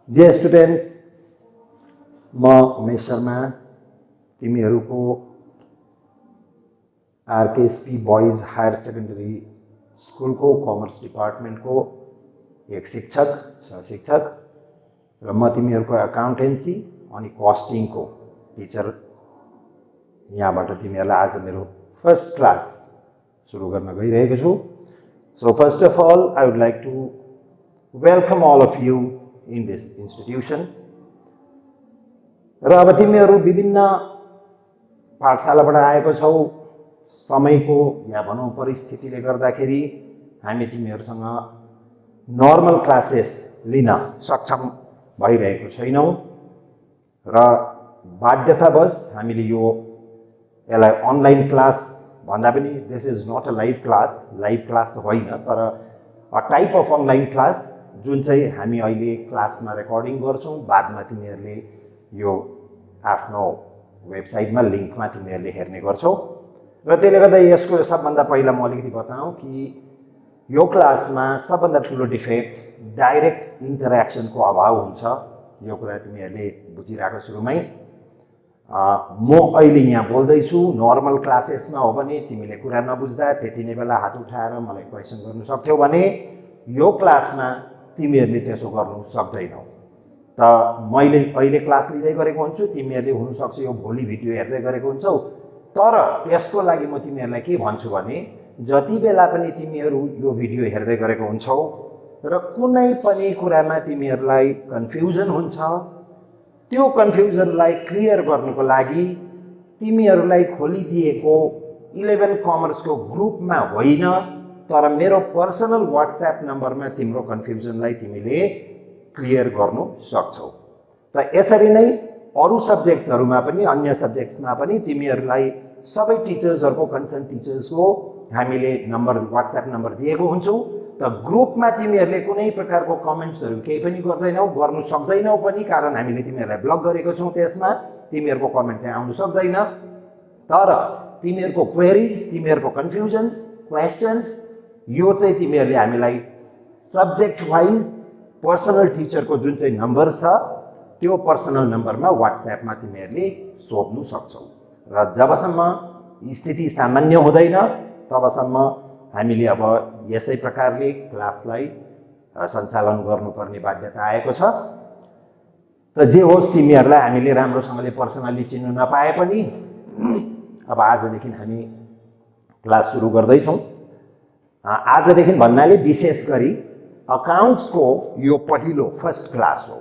Dear students, म उमेश शर्मा तिमीहरूको RKSP boys higher secondary स्कुलको कमर्स डिपार्टमेन्टको एक शिक्षक सहशिक्षक र म तिमीहरूको अकाउन्टेन्सी अनि कस्टिङको टिचर यहाँबाट तिमीहरूलाई आज मेरो फर्स्ट क्लास सुरु गर्न गइरहेको छु। So first of all, I would like to welcome all of you in this institution. र अब तिमीहरू विभिन्न पाठशालाबाट आएको छौ, समयको या भनौँ परिस्थितिले गर्दाखेरि हामी तिमीहरूसँग नर्मल क्लासेस लिन सक्षम भइरहेको छैनौँ र बाध्यतावश हामीले यसलाई अनलाइन क्लास भन्दा पनि this is not a live class त होइन, तर a type of online class जुन चाहिँ हामी अहिले क्लासमा रेकर्डिङ गर्छौँ, बादमा तिमीहरूले यो आफ्नो वेबसाइटमा लिङ्कमा तिमीहरूले हेर्ने गर्छौ। र त्यसले गर्दा यसको सबभन्दा पहिला म अलिकति बताऊँ कि यो क्लासमा सबभन्दा ठुलो डिफेक्ट डाइरेक्ट इन्टरेक्सनको अभाव हुन्छ। यो कुरा तिमीहरूले बुझिरहेको सुरुमै। म अहिले यहाँ बोल्दैछु, नर्मल क्लासेसमा हो भने तिमीले कुरा नबुझ्दा त्यति नै बेला हात उठाएर मलाई क्वेसन गर्नु सक्थ्यौ भने यो क्लासमा तिमीहरूले त्यसो गर्नु सक्दैनौ। त मैले अहिले क्लास लिँदै गरेको हुन्छु, तिमीहरूले हुनसक्छ यो भोलि भिडियो हेर्दै गरेको हुन्छौ, तर यसको लागि म तिमीहरूलाई के भन्छु भने जति बेला पनि तिमीहरू यो भिडियो हेर्दै गरेको हुन्छौ र कुनै पनि कुरामा तिमीहरूलाई कन्फ्युजन हुन्छ, त्यो कन्फ्युजनलाई क्लियर गर्नुको लागि तिमीहरूलाई खोलिदिएको 11 कमर्सको ग्रुपमा होइन, तर मेरो पर्सनल व्हाट्सएप नम्बरमा तिम्रो कन्फ्युजनलाई तिमीले क्लियर गर्नु सक्छौ। त यसरी नै अरू सब्जेक्ट्सहरुमा पनि अन्य सब्जेक्ट्समा पनि तिमीहरूलाई सबै टिचर्सहरुको कन्सर्न टिचर्सको हामीले नम्बर व्हाट्सएप नम्बर दिएको हुन्छौं। त ग्रुपमा तिमीहरूले कुनै प्रकारको कमेन्ट्सहरु केही पनि गर्दैनौ, गर्नु सक्दैनौ पनि, कारण हामीले तिमीहरूलाई ब्लक गरेको छौं। त्यसमा तिमीहरूको कमेन्ट चाहिँ आउन सक्दैन। तर तिमीहरूको क्वेरीज, तिमीहरूको कन्फ्युजन्स, क्वेशन्स यो चाहिँ तिमीहरूले हामीलाई सब्जेक्ट वाइज पर्सनल टिचरको जुन चाहिँ नम्बर छ त्यो पर्सनल नम्बरमा व्हाट्सएपमा तिमीहरूले सोध्नु सक्छौ। र जबसम्म स्थिति सामान्य हुँदैन तबसम्म हामीले अब यसै प्रकारले क्लासलाई सञ्चालन गर्नुपर्ने बाध्यता आएको छ। र जे होस्, तिमीहरूलाई हामीले राम्रोसँगले पर्सनली चिन्नु नपाए पनि अब आजदेखि हामी क्लास सुरु गर्दैछौँ। आजदेखि भन्नाले विशेष गरी अकाउन्ट्सको यो पहिलो फर्स्ट क्लास हो।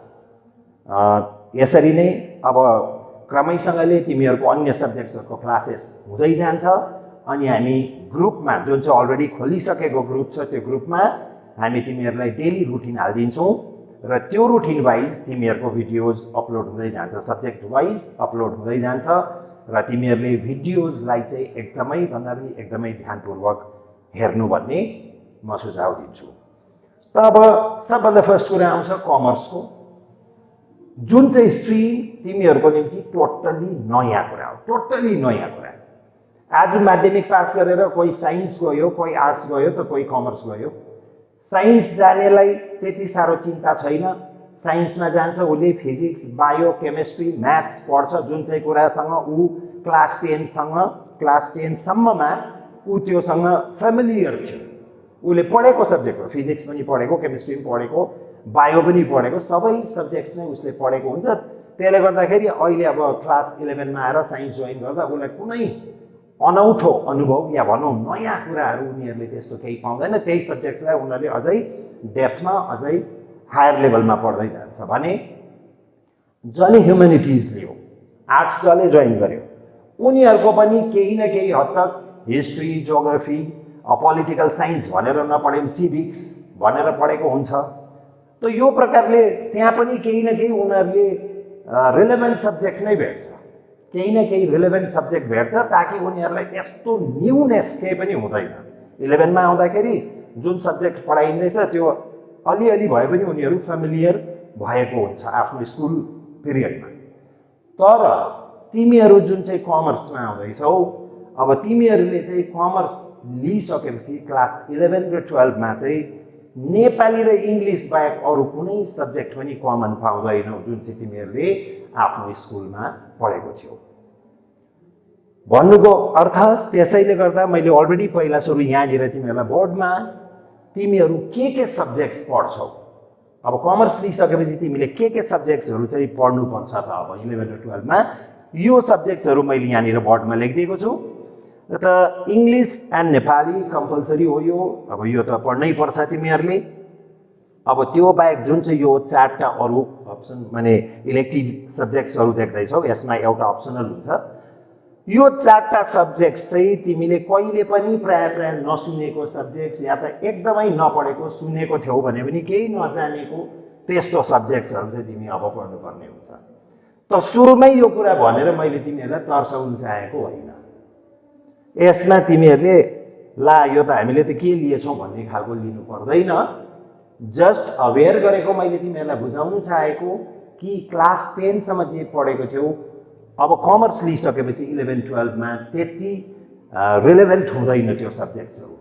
यसरी नै अब क्रमैसँगले तिमीहरूको अन्य सब्जेक्ट्सहरुको क्लासेस हुँदै जान्छ अनि हामी ग्रुपमा जुन चाहिँ अलरेडी खोलिसकेको ग्रुप छ त्यो ग्रुपमा हामी तिमीहरूलाई डेली रुटिन हाल्दिन्छौँ र त्यो रुटिन वाइज तिमीहरूको भिडियोज अपलोड हुँदै जान्छ, सब्जेक्ट वाइज अपलोड हुँदै जान्छ र तिमीहरूले भिडियोजलाई चाहिँ एकदमै भन्दा पनि एकदमै ध्यानपूर्वक हेर्नु भन्ने म सुझाव दिन्छु। त अब सबभन्दा फर्स्ट कुरा आउँछ कमर्सको, जुन चाहिँ स्ट्रिम तिमीहरूको निम्ति टोटली नयाँ कुरा हो, टोटली नयाँ कुरा। आज माध्यमिक पास गरेर कोही साइन्स गयो, कोही आर्ट्स गयो, त कोही कमर्स गयो। साइन्स जानेलाई त्यति साह्रो चिन्ता छैन, साइन्समा जान्छ उसले फिजिक्स, बायो, केमिस्ट्री, म्याथ्स पढ्छ, जुन चाहिँ कुरासँग ऊ क्लास 10 सम्ममा ऊ त्योसँग फ्यामिलियर थियो, उसले पढेको सब्जेक्ट हो, फिजिक्स पनि पढेको, केमिस्ट्री पनि पढेको, बायो पनि पढेको, सबै सब्जेक्ट्स नै उसले पढेको हुन्छ। त्यसले गर्दाखेरि अहिले अब क्लास 11 मा आएर साइन्स जोइन गर्दा उसलाई कुनै अनौठो अनुभव या भनौँ नयाँ कुराहरू उनीहरूले त्यस्तो केही पाउँदैन। त्यही सब्जेक्ट्सलाई उनीहरूले अझै डेप्थमा, अझै हायर लेभलमा पढ्दै जान्छ भने जसले ह्युम्यानिटिज लियो, आर्ट्स जसले जोइन गर्यो, उनीहरूको पनि केही न केही हद तक हिस्ट्री, जियोग्राफी, पोलिटिकल साइन्स भनेर नपढे पनि सिभिक्स भनेर पढेको हुन्छ। त यो प्रकारले त्यहाँ पनि केही न केही उनीहरूले रिलेभेन्ट सब्जेक्ट नै भेट्छ, केही न केही रिलेभेन्ट सब्जेक्ट भेट्छ, ताकि उनीहरूलाई यस्तो न्यूनेस केही पनि हुँदैन। 11 मा आउँदाखेरि जुन सब्जेक्ट पढाइँदैछ त्यो अलिअलि भए पनि उनीहरू फ्यामिलियर भएको हुन्छ आफ्नो स्कुल पिरियडमा। तर तिमीहरू जुन चाहिँ कमर्समा आउँदैछौ, अब तिमीहरूले चाहिँ कमर्स लिइसकेपछि क्लास 11 र 12 मा चाहिँ नेपाली र इङ्ग्लिस बाहेक अरू कुनै सब्जेक्ट पनि कमन पाउँदैनौ जुन चाहिँ तिमीहरूले आफ्नो स्कुलमा पढेको थियौ। भन्नुको अर्थ त्यसैले गर्दा मैले अलरेडी पहिला सुरु यहाँनिर तिमीहरूलाई बोर्डमा तिमीहरू के सब्जेक्ट्स पढ्छौ, अब कमर्स लिइसकेपछि तिमीले के सब्जेक्ट्सहरू चाहिँ पढ्नुपर्छ त अब 11 र 12 मा यो सब्जेक्ट्सहरू मैले यहाँनिर बोर्डमा लेखिदिएको छु। त इङ्ग्लिस एन्ड नेपाली कम्पलसरी हो यो, अब यो त पढ्नै पर्छ तिमीहरूले। अब त्यो बाहेक जुन चाहिँ यो 4टा अरू अप्सन माने इलेक्टिभ सब्जेक्ट्सहरू देख्दैछौ यसमा एउटा अप्सनल हुन्छ। यो 4टा सब्जेक्ट्स चाहिँ तिमीले कहिले पनि प्राय नसुनेको सब्जेक्ट्स या त एकदमै नपढेको सुनेको थियौ भने पनि केही नजानेको त्यस्तो सब्जेक्ट्सहरू चाहिँ तिमी अब पढ्नुपर्ने हुन्छ। त सुरुमै यो कुरा भनेर मैले तिमीहरूलाई तर्साउन चाहेको होइन। यसमा तिमीहरूले ला यो त हामीले त के लिएछौँ भन्ने खालको लिनु पर्दैन, जस्ट अवेयर गरेको मैले तिमीहरूलाई बुझाउन चाहेको कि क्लास 10 सम्म जे पढेको थियौ अब कमर्स लिइसकेपछि 11-12 मा त्यति रिलेभेन्ट हुँदैन त्यो सब्जेक्ट्सहरू।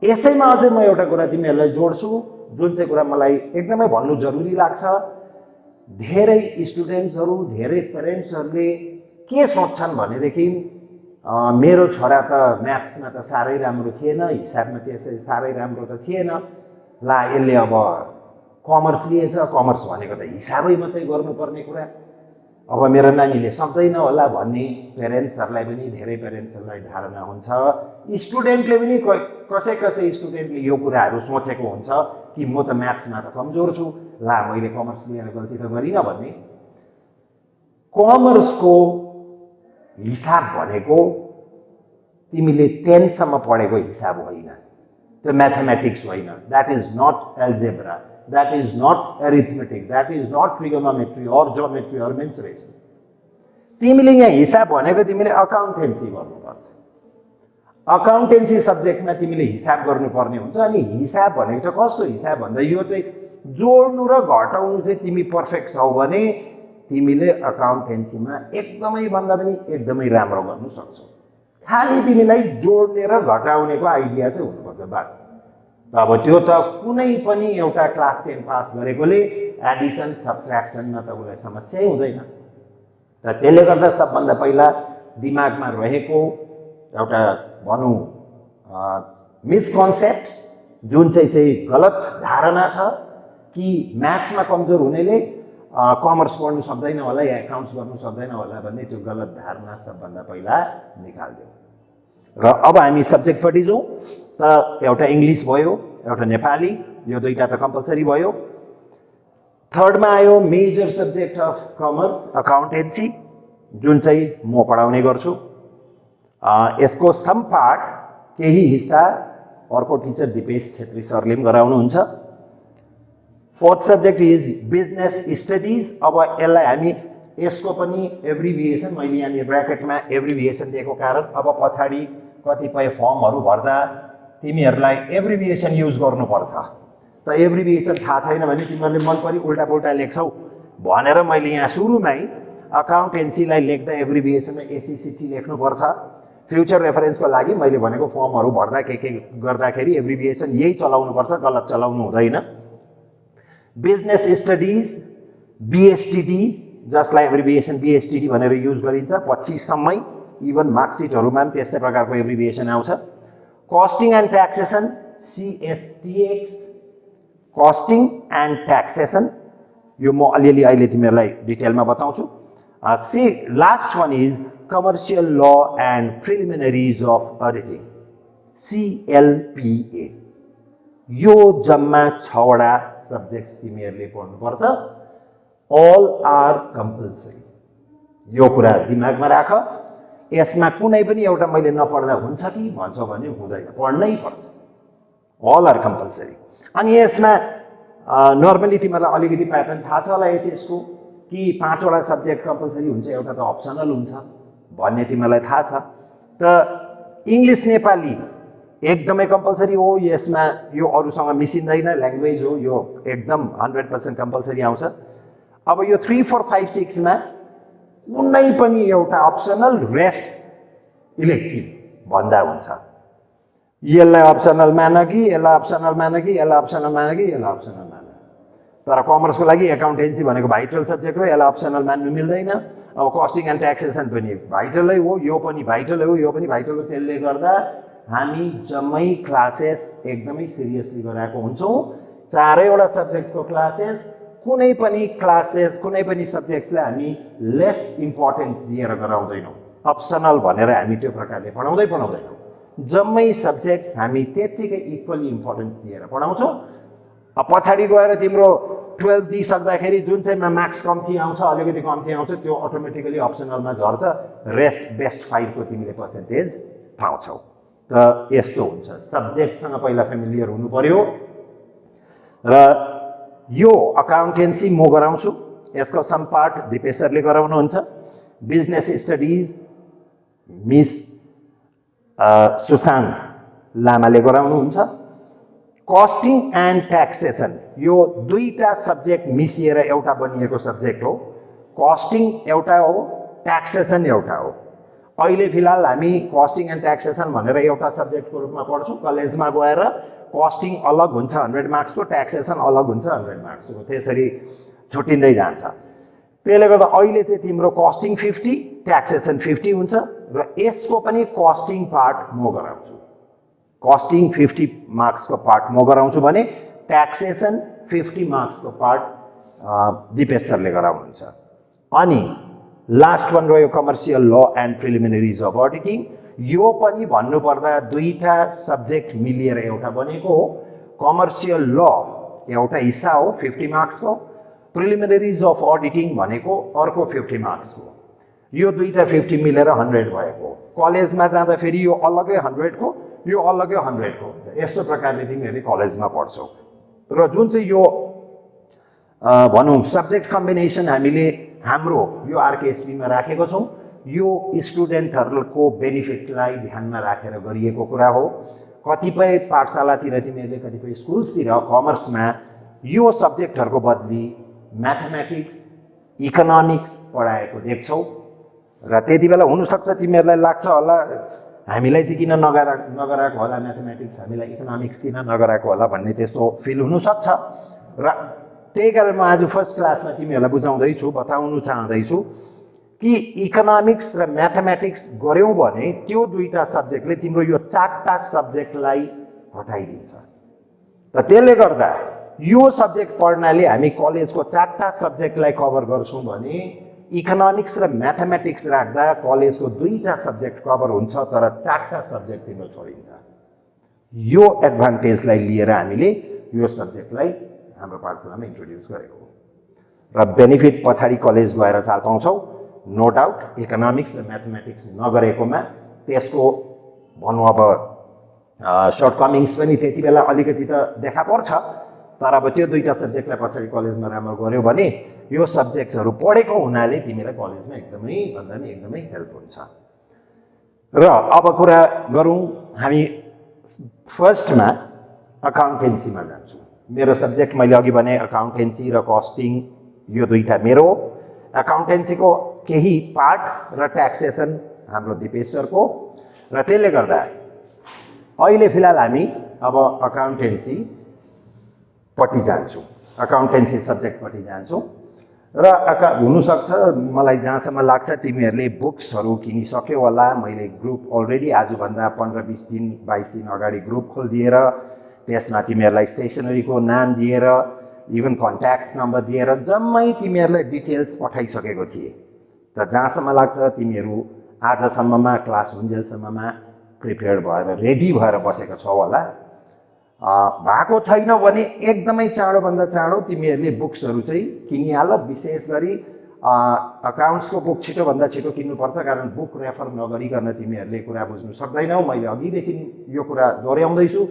यसैमा अझै म एउटा कुरा तिमीहरूलाई जोड्छु जुन चाहिँ कुरा मलाई एकदमै भन्नु जरुरी लाग्छ। धेरै स्टुडेन्ट्सहरू धेरै पेरेन्ट्सहरूले के सोच्छन् भनेदेखि मेरो छोरा त म्याथ्समा त साह्रै राम्रो थिएन, हिसाबमा त्यसै साह्रै राम्रो त थिएन, ला यसले अब कमर्स लिएछ, कमर्स भनेको त हिसाबै मात्रै गर्नुपर्ने कुरा, अब मेरो नानीले सक्दैन होला भन्ने पेरेन्ट्सहरूलाई पनि धेरै पेरेन्ट्सहरूलाई धारणा हुन्छ। स्टुडेन्टले पनि कसै स्टुडेन्टले यो कुराहरू सोचेको हुन्छ कि म त म्याथ्समा त कमजोर छु, ला मैले कमर्स लिएर गल्ती त गरिनँ भन्ने। कमर्सको हिसाब भनेको तिमीले 10 सम्म पढेको हिसाब होइन, त्यो म्याथमेटिक्स होइन, that is not algebra, that is not arithmetic, that is not trigonometry or geometry or mensuration. तिमीले यहाँ हिसाब भनेको तिमीले अकाउन्टेन्सी गर्नुपर्छ। अकाउन्टेन्सी सब्जेक्टमा तिमीले हिसाब गर्नुपर्ने हुन्छ। अनि हिसाब भनेको चाहिँ कस्तो हिसाब भन्दा यो चाहिँ जोड्नु र घटाउनु चाहिँ तिमी पर्फेक्ट छौ भने तिमीले अकाउन्टेन्सीमा एकदमै भन्दा पनि एकदमै राम्रो गर्न सक्छौ। खालि तिमीलाई जोड्ने र घटाउनेको आइडिया चाहिँ हुनुपर्छ बस। अब त्यो त कुनै पनि एउटा क्लास 10 पास गरेकोले एडिसन सब्ट्र्याक्सनमा त उसलाई समस्या हुँदैन। र त्यसले गर्दा सबभन्दा पहिला दिमागमा रहेको एउटा भनौँ मिसकन्सेप्ट जुन चाहिँ गलत धारणा छ कि म्याथ्समा कमजोर हुनेले कमर्स पढ्नु सक्दैन होला या एकाउन्ट्स गर्नु सक्दैन होला भन्ने त्यो गलत धारणा सबभन्दा पहिला निकाल्दियो। र अब हामी सब्जेक्टपट्टि जाउँ। त एउटा इङ्ग्लिस भयो, एउटा नेपाली, यो दुईटा त कम्पलसरी भयो। थर्डमा आयो major subject of commerce accountancy जुन चाहिँ म पढाउने गर्छु। यसको सम पार्ट केही हिस्सा अर्को टिचर दिपेश छेत्री सरले पनि गराउनुहुन्छ। Fourth subject is business studies. अब यसलाई हामी यसको पनि एब्रिभिएसन मैले यहाँनिर ब्र्याकेटमा एब्रिभिएसन दिएको कारण अब पछाडि कतिपय फर्महरू भर्दा तिमीहरूलाई एब्रिभिएसन युज गर्नुपर्छ। त एब्रिभिएसन थाहा छैन भने तिमीहरूले मन परि उल्टा पुल्टा लेख्छौ भनेर मैले यहाँ सुरुमै अकाउन्टेन्सीलाई लेख्दा एब्रिभिएसनमा एसिसिटी लेख्नुपर्छ। फ्युचर रेफरेन्सको लागि मैले भनेको फर्महरू भर्दा के गर्दाखेरि एब्रिभिएसन यही चलाउनुपर्छ, गलत चलाउनु हुँदैन। बिजनेस स्टडिज बिएसटिडी जसलाई एब्रिभिएसन बिएसटिडी भनेर युज गरिन्छ 25 सम्मै, इभन मार्कसिटहरूमा पनि त्यस्तै प्रकारको एब्रिभिएसन आउँछ। Costing and taxation CSTX, costing and taxation, यो म अलिअलि अहिले तिमीहरूलाई डिटेलमा बताउँछु। Last one is commercial law and preliminaries of auditing CLPA। यो जम्मा 6वटा सब्जेक्ट्स तिमीहरूले पढ्नुपर्छ। All are compulsory. यो कुरा दिमागमा राख। यसमा कुनै पनि एउटा मैले नपढ्दा हुन्छ कि भन्छौ भने हुँदैन, पढ्नै पर्छ। All are compulsory. अनि यसमा नर्मली तिमीहरूलाई अलिकति प्याटर्न थाहा छ होला एचएसको कि 5वटा सब्जेक्ट कम्पलसरी हुन्छ, एउटा त अप्सनल हुन्छ भन्ने तिमीलाई थाहा छ। त इङ्ग्लिस नेपाली एकदमै कम्पलसरी हो, यसमा यो अरूसँग मिसिँदैन, ल्याङ्ग्वेज हो, यो एकदम 100% कम्पलसरी आउँछ। अब यो 3, 4, 5, 6 मा कुनै पनि एउटा अप्सनल रेस्ट इलेक्टिभ भन्दा हुन्छ। यसलाई अप्सनल मान कि यसलाई अप्सनल मान कि यसलाई अप्सनल मान कि यसलाई अप्सनल मान। तर कमर्सको लागि एकाउन्टेन्सी भनेको भाइटल सब्जेक्ट हो, यसलाई अप्सनल मान्नु मिल्दैन। अब कस्टिङ एन्ड ट्याक्सेसन पनि भाइटलै हो, यो पनि भाइटलै हो, यो पनि भाइटल हो। त्यसले गर्दा हामी जम्मै क्लासेस एकदमै सिरियसली गराएको हुन्छौँ। चारैवटा सब्जेक्टको क्लासेस, कुनै पनि सब्जेक्ट्सलाई हामी लेस इम्पोर्टेन्स दिएर गराउँदैनौँ। अप्सनल भनेर हामी त्यो प्रकारले पढाउँदैनौँ। जम्मै सब्जेक्ट्स हामी त्यत्तिकै इक्वली इम्पोर्टेन्स दिएर पढाउँछौँ। अब पछाडि गएर तिम्रो 12 दिइसक्दाखेरि जुन चाहिँ मार्क्स कम्ती आउँछ, अलिकति कम्ती आउँछ, त्यो अटोमेटिकली अप्सनलमा झर्छ। बेस्ट 5 को तिमीले पर्सेन्टेज पाउँछौ। त यस्तो हुन्छ। सब्जेक्टसँग पहिला फेमिलियर हुनु पर्यो। र यो अकाउन्टेन्सी म गराउँछु, यसको सम पार्ट दिपेश सरले गराउनुहुन्छ। बिजनेस स्टडिज मिस सुशान्त लामाले गराउनुहुन्छ। कस्टिङ एन्ड ट्याक्सेसन यो दुईटा सब्जेक्ट मिसिएर एउटा बनिएको सब्जेक्ट हो। कस्टिङ एउटा हो, ट्याक्सेसन एउटा हो। अहिले फिलहाल हामी कस्टिङ एन्ड ट्याक्सेसन भनेर एउटा सब्जेक्टको रूपमा पढ्छौँ। कलेजमा गएर कस्टिङ अलग हुन्छ 100 मार्क्सको, ट्याक्सेसन अलग हुन्छ 100 मार्क्सको, त्यसरी छुट्टिँदै जान्छ। त्यसले गर्दा अहिले चाहिँ तिम्रो कस्टिङ 50, ट्याक्सेसन 50 हुन्छ र यसको पनि कस्टिङ पार्ट म गराउँछु। कस्टिङ 50 मार्क्सको पार्ट म गराउँछु भने ट्याक्सेसन 50 मार्क्सको पार्ट दिपेश सरले गराउनुहुन्छ। अनि लास्ट वान रह्यो commercial law and preliminaries of auditing. यो पनि भन्नुपर्दा दुईटा सब्जेक्ट मिलिएर एउटा बनेको हो। कमर्सियल ल एउटा हिस्सा हो 50 मार्क्सको, प्रिलिमिनरिज अफ अडिटिङ भनेको अर्को 50 मार्क्सको। यो दुईटा 50 मिलेर 100 भएको। कलेजमा जाँदाखेरि यो अलगै 100 को, यो अलगै 100 को हुन्छ। यस्तो प्रकारले तिमीहरूले कलेजमा पढ्छौ। र जुन चाहिँ यो भनौँ सब्जेक्ट कम्बिनेसन हामीले हाम्रो यो आरकेएसपीमा राखेको छौँ, यो स्टुडेन्टहरूको बेनिफिटलाई ध्यानमा राखेर गरिएको कुरा हो। कतिपय पाठशालातिर तिमीहरूले, कतिपय स्कुल्सतिर कमर्समा यो सब्जेक्टहरूको बदली म्याथमेटिक्स, इकोनोमिक्स पढाएको देख्छौ। र त्यति बेला हुनसक्छ तिमीहरूलाई लाग्छ होला हामीलाई चाहिँ किन नगराएको होला म्याथमेटिक्स, हामीलाई इकोनोमिक्स किन नगराएको होला भन्ने त्यस्तो फिल हुनसक्छ। र त्यही कारण म आज फर्स्ट क्लासमा तिमीहरूलाई बुझाउँदैछु, बताउनु चाहँदैछु कि इकोनोमिक्स र म्याथमेटिक्स गऱ्यौ भने त्यो दुईटा सब्जेक्टले तिम्रो यो चारवटा सब्जेक्टलाई हटाइदिन्छ। र त्यसले गर्दा यो सब्जेक्ट पढ्नाले हामी कलेजको चारवटा सब्जेक्टलाई कभर गर्छौँ भने इकोनोमिक्स र म्याथमेटिक्स राख्दा कलेजको दुईटा सब्जेक्ट कभर हुन्छ, तर चारवटा सब्जेक्ट तिम्रो छोडिन्छ। यो एडभान्टेजलाई लिएर हामीले यो सब्जेक्टलाई हाम्रो पाठशालामा इन्ट्रोड्युस गरेको हो। र बेनिफिट पछाडि कलेज गएर चाल पाउँछौ, नो डाउट। इकोनोमिक्स र म्याथमेटिक्स नगरेकोमा त्यसको भनौँ अब सर्टकमिङ्स पनि त्यति बेला अलिकति त देखा पर्छ। तर अब त्यो दुईटा सब्जेक्टलाई पछाडि कलेजमा राम्रो गऱ्यो भने यो सब्जेक्ट्सहरू पढेको हुनाले तिमीलाई कलेजमा एकदमै भन्दा पनि एकदमै हेल्प हुन्छ। र अब कुरा गरौँ, हामी फर्स्टमा अकाउन्टेन्सीमा जान्छौँ। मेरो सब्जेक्ट मैले अघि भने अकाउन्टेन्सी र कस्टिङ यो दुईटा मेरो। अकाउन्टेन्सीको केही पार्ट र ट्याक्सेसन हाम्रो दिपेश सरको। र त्यसले गर्दा अहिले फिलहाल हामी अब अकाउन्टेन्सी पट्टि जान्छौँ, अकाउन्टेन्सी सब्जेक्टपट्टि जान्छौँ। र हुनसक्छ मलाई जहाँसम्म लाग्छ तिमीहरूले बुक्सहरू किनिसक्यौ होला। मैले ग्रुप अलरेडी आजभन्दा 15-20 दिन 22 दिन अगाडि ग्रुप खोलिदिएर त्यसमा तिमीहरूलाई स्टेसनरीको नाम दिएर इभन कन्ट्याक्ट नम्बर दिएर जम्मै तिमीहरूलाई डिटेल्स पठाइसकेको थिएँ। त जहाँसम्म लाग्छ तिमीहरू आजसम्ममा क्लास हुन्जेलसम्ममा प्रिपेयर्ड भएर रेडी भएर बसेको छौ होला। भएको छैन भने एकदमै चाँडोभन्दा चाँडो तिमीहरूले बुक्सहरू चाहिँ किनिहाल। विशेष गरी अकाउन्ट्सको बुक छिटोभन्दा छिटो किन्नुपर्छ, कारण बुक रेफर नगरिकन तिमीहरूले कुरा बुझ्नु सक्दैनौ। मैले अघिदेखि यो कुरा दोहोऱ्याउँदैछु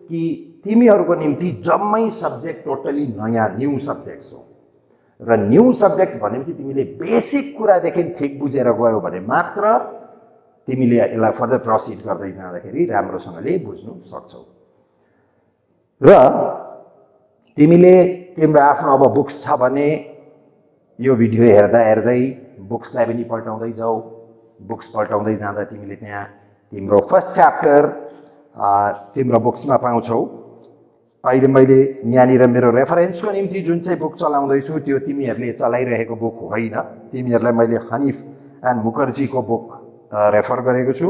कि तिमीहरूको निम्ति जम्मै सब्जेक्ट टोटली नयाँ न्यू सब्जेक्ट्स हो। र न्यू सब्जेक्ट भनेपछि तिमीले बेसिक कुरादेखि ठिक बुझेर गयौ भने मात्र तिमीले यसलाई फर्दर प्रोसिड गर्दै जाँदाखेरि राम्रोसँगले बुझ्नु सक्छौ। र तिमीले तिम्रो आफ्नो अब बुक्स छ भने यो भिडियो हेर्दा हेर्दै बुक्सलाई पनि पल्टाउँदै जाऊ। बुक्स पल्टाउँदै जाँदा तिमीले त्यहाँ तिम्रो फर्स्ट च्याप्टर तिम्रो बुक्समा पाउँछौ। अहिले मैले यहाँनिर मेरो रेफरेन्सको निम्ति जुन चाहिँ बुक चलाउँदैछु त्यो तिमीहरूले चलाइरहेको बुक होइन। तिमीहरूलाई मैले हनिफ एन्ड मुखर्जीको बुक रेफर गरेको छु,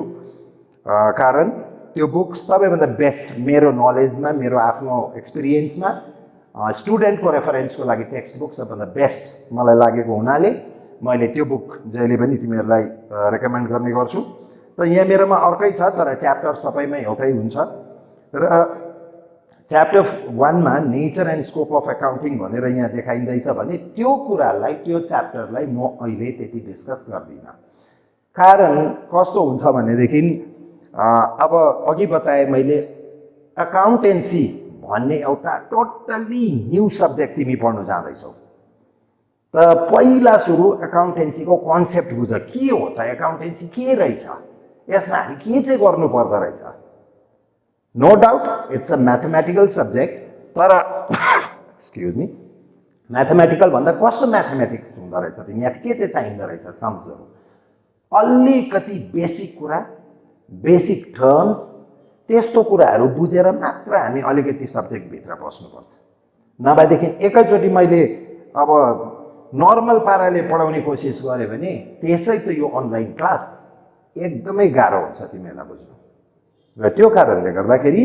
कारण त्यो बुक सबैभन्दा बेस्ट मेरो नलेजमा, मेरो आफ्नो एक्सपिरियन्समा स्टुडेन्टको रेफरेन्सको लागि टेक्स्ट बुक सबभन्दा बेस्ट मलाई लागेको हुनाले मैले त्यो बुक जहिले पनि तिमीहरूलाई रेकमेन्ड गर्ने गर्छु। त यहाँ मेरोमा अर्कै छ, तर च्याप्टर सबैमा एउटै हुन्छ। र च्याप्टर 1 मा nature and scope of accounting भनेर यहाँ देखाइँदैछ भने त्यो कुरालाई, त्यो च्याप्टरलाई म अहिले त्यति डिस्कस गर्दिनँ। कारण कस्तो हुन्छ भनेदेखि अब अघि बताएँ मैले, अकाउन्टेन्सी भन्ने एउटा टोटल्ली न्यू सब्जेक्ट तिमी पढ्नु जाँदैछौ। त पहिला सुरु अकाउन्टेन्सीको कन्सेप्ट बुझ, के हो त अकाउन्टेन्सी, के रहेछ, यसमा हामी के चाहिँ गर्नु पर्दो रहेछ। No doubt it's a mathematical subject, तर एक्सक्युज मी, म्याथमेटिकल भन्दा कस्तो म्याथमेटिक्स हुँदो रहेछ, यहाँ चाहिँ के चाहिँ चाहिँदो रहेछ सम्झौ। अलिकति बेसिक कुरा, बेसिक टर्म्स, त्यस्तो कुराहरू बुझेर मात्र हामी अलिकति सब्जेक्टभित्र बस्नुपर्छ। नभएदेखि एकैचोटि मैले अब नर्मल पाराले पढाउने कोसिस गरेँ भने त्यसै त यो अनलाइन क्लास एकदमै गाह्रो हुन्छ तिमीहरूलाई बुझ्नु। र त्यो कारणले गर्दाखेरि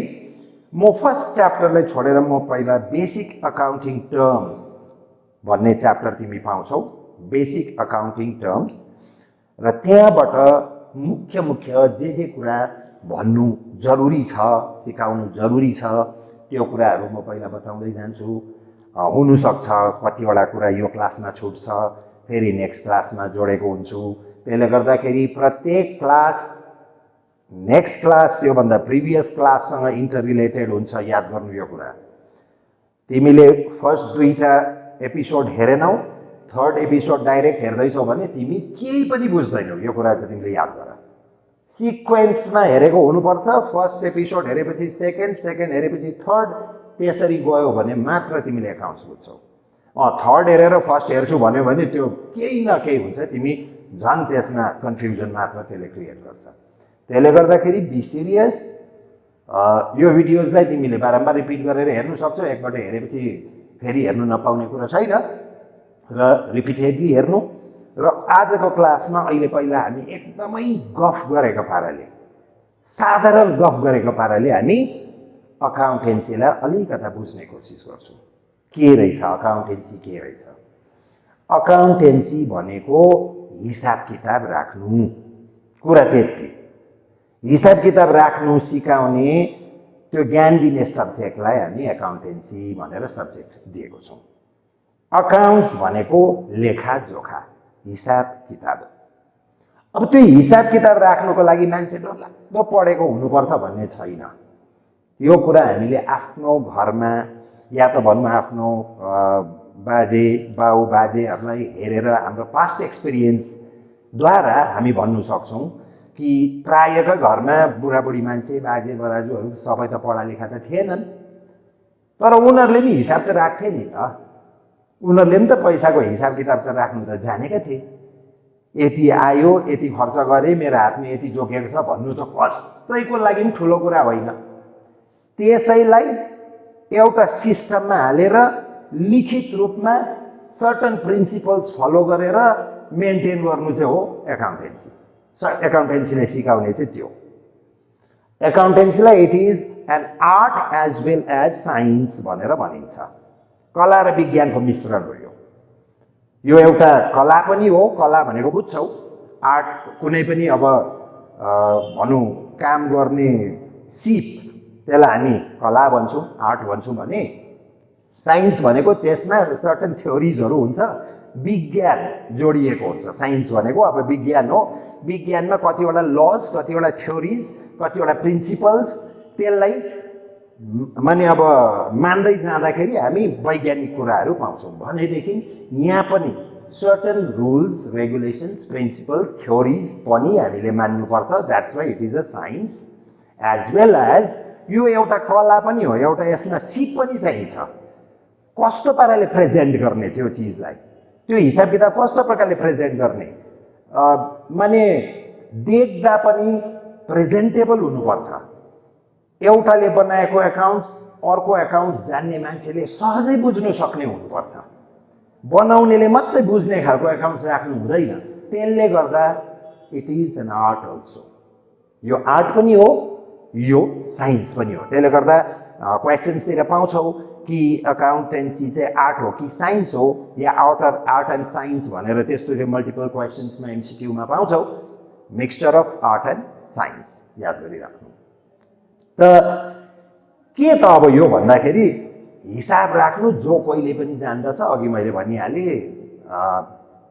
म फर्स्ट च्याप्टरलाई छोडेर म पहिला बेसिक अकाउन्टिङ टर्म्स भन्ने च्याप्टर तिमी पाउँछौ, बेसिक अकाउन्टिङ टर्म्स। र त्यहाँबाट मुख्य मुख्य जे कुरा भन्नु जरुरी छ, सिकाउनु जरुरी छ, त्यो कुराहरू म पहिला बताउँदै जान्छु। हुनसक्छ कतिवटा कुरा यो क्लासमा छुट्छ, फेरि नेक्स्ट क्लासमा जोडेको हुन्छु। त्यसले गर्दाखेरि प्रत्येक क्लास नेक्स्ट क्लास त्योभन्दा प्रिभियस क्लाससँग इन्टर रिलेटेड हुन्छ। याद गर्नु यो कुरा। तिमीले फर्स्ट 2टा एपिसोड हेरेनौ, थर्ड एपिसोड डाइरेक्ट हेर्दैछौ भने तिमी केही पनि बुझ्दैनौ। यो कुरा चाहिँ तिमीले याद गर। सिक्वेन्समा हेरेको हुनुपर्छ। फर्स्ट एपिसोड हेरेपछि सेकेन्ड, सेकेन्ड हेरेपछि थर्ड, त्यसरी गयो भने मात्र तिमीले एकाउन्ट्स बुझ्छौ। थर्ड हेरेर फर्स्ट हेर्छु भन्यो भने त्यो केही न केही हुन्छ, तिमी झन् त्यसमा कन्फ्युजन मात्र त्यसले क्रिएट गर्छ। त्यसले गर्दाखेरि बी सिरियस। यो भिडियोजलाई तिमीले बारम्बार रिपिट गरेर हेर्नु सक्छौ। एकपल्ट हेरेपछि फेरि हेर्नु नपाउने कुरा छैन, र रिपिटेडली हेर्नु। र आजको क्लासमा अहिले पहिला हामी एकदमै गफ गरेको पाराले, साधारण गफ गरेको पाराले हामी अकाउन्टेन्सीलाई अलिकता बुझ्ने कोसिस गर्छौँ। के रहेछ अकाउन्टेन्सी, के रहेछ अकाउन्टेन्सी भनेको हिसाब किताब राख्नु, कुरा त्यति। हिसाब किताब राख्नु सिकाउने त्यो ज्ञान दिने सब्जेक्टलाई हामी अकाउन्टेन्सी भनेर सब्जेक्ट दिएको छौँ। अकाउन्ट्स भनेको लेखाजोखा, हिसाब किताब। अब त्यो हिसाब किताब राख्नुको लागि मान्छे डरलाग्दो पढेको हुनुपर्छ भन्ने छैन। यो कुरा हामीले आफ्नो घरमा या त भन्नु आफ्नो बाजे बाजेहरूलाई हेरेर हाम्रो पास्ट एक्सपिरियन्सद्वारा हामी भन्नु सक्छौँ कि प्रायका घरमा बुढाबुढी मान्छे, बाजे बराजुहरू सबै त पढा लेखा त थिएनन्, तर उनीहरूले पनि हिसाब त राख्थे नि त। उनीहरूले पनि त पैसाको हिसाब किताब त राख्नु त जानेका थिए। यति आयो, यति खर्च गरेँ, मेरो हातमा यति जोगिएको छ भन्नु त कसैको लागि पनि ठुलो कुरा होइन। त्यसैलाई एउटा सिस्टममा हालेर लिखित रूपमा सर्टन प्रिन्सिपल्स फलो गरेर मेन्टेन गर्नु चाहिँ हो एकाउन्टेन्सी। एकाउन्टेन्सीले सिकाउने चाहिँ त्यो। एकाउन्टेन्सीलाई it is an art as well as science भनेर भनिन्छ। कला र विज्ञानको मिश्रण हो यो एउटा कला पनि हो। कला भनेको बुझ्छौ, आर्ट कुनै पनि अब भनौँ काम गर्ने सिप, त्यसलाई हामी कला भन्छौँ, आर्ट भन्छौँ भने साइन्स भनेको त्यसमा सर्टन थ्योरिजहरू हुन्छ, विज्ञान जोडिएको हुन्छ। साइन्स भनेको अब विज्ञान हो, विज्ञानमा कतिवटा लज, कतिवटा थ्योरिज, कतिवटा प्रिन्सिपल्स, त्यसलाई माने अब मान्दै जाँदाखेरि हामी वैज्ञानिक कुराहरू पाउँछौँ। भनेदेखि यहाँ पनि certain rules, regulations, principles, theories पनि हामीले मान्नुपर्छ। That's why it is a science as well as यो एउटा कला पनि हो। एउटा यसमा सिप पनि चाहिन्छ, कस्तो पाराले प्रेजेन्ट गर्ने त्यो चिजलाई, त्यो हिसाब किताब कस्तो प्रकारले प्रेजेन्ट गर्ने, माने देख्दा पनि प्रेजेन्टेबल हुनुपर्छ। एउटाले बनाएको एकाउन्ट्स अर्को एकाउन्ट्स जान्ने मान्छेले सहजै बुझ्नु सक्ने हुनुपर्छ। बनाउनेले मात्रै बुझ्ने खालको एकाउन्ट्स राख्नु हुँदैन। त्यसले गर्दा it is an art also. यो आर्ट पनि हो, यो साइन्स पनि हो। त्यसले गर्दा क्वेसन्सतिर पाउँछौ कि अकाउन्टेन्सी चाहिँ आर्ट हो कि साइन्स हो, या आर्ट एन्ड साइन्स भनेर त्यस्तो मल्टिपल क्वेसन्समा एमसिक्यूमा पाउँछौ। Mixture of art and science याद गरिराख्नु। त के त अब यो भन्दाखेरि हिसाब राख्नु जो कोहीले पनि जान्दछ। अघि मैले भनिहालेँ,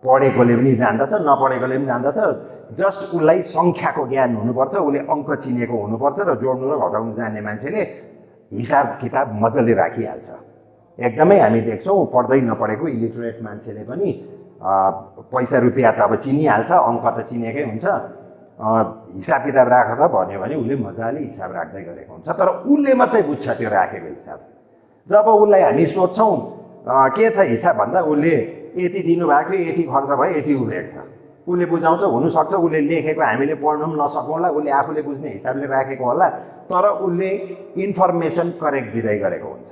पढेकोले पनि जान्दछ, नपढेकोले पनि जान्दछ। जस्ट उसलाई सङ्ख्याको ज्ञान हुनुपर्छ, उसले अङ्क चिनेको हुनुपर्छ र जोड्नु र घटाउनु जान्ने मान्छेले हिसाब किताब मजाले राखिहाल्छ। एकदमै हामी देख्छौँ पढ्दै नपढेको इलिटरेट मान्छेले पनि पैसा रुपियाँ त अब चिनिहाल्छ, अङ्क त चिनेकै हुन्छ, हिसाब किताब राख त भन्यो भने उसले मजाले हिसाब राख्दै गरेको हुन्छ। तर उसले मात्रै बुझ्छ त्यो राखेको हिसाब। जब उसलाई हामी सोध्छौँ के छ हिसाब भन्दा उसले यति दिनुभएको थियो, यति खर्च भयो, यति उब्रेको छ, उसले बुझाउँछ। हुनसक्छ उसले लेखेको हामीले पढ्नु पनि नसकौँ होला, उसले आफूले बुझ्ने हिसाबले राखेको होला, तर उसले इन्फर्मेसन करेक्ट दिँदै गरेको हुन्छ।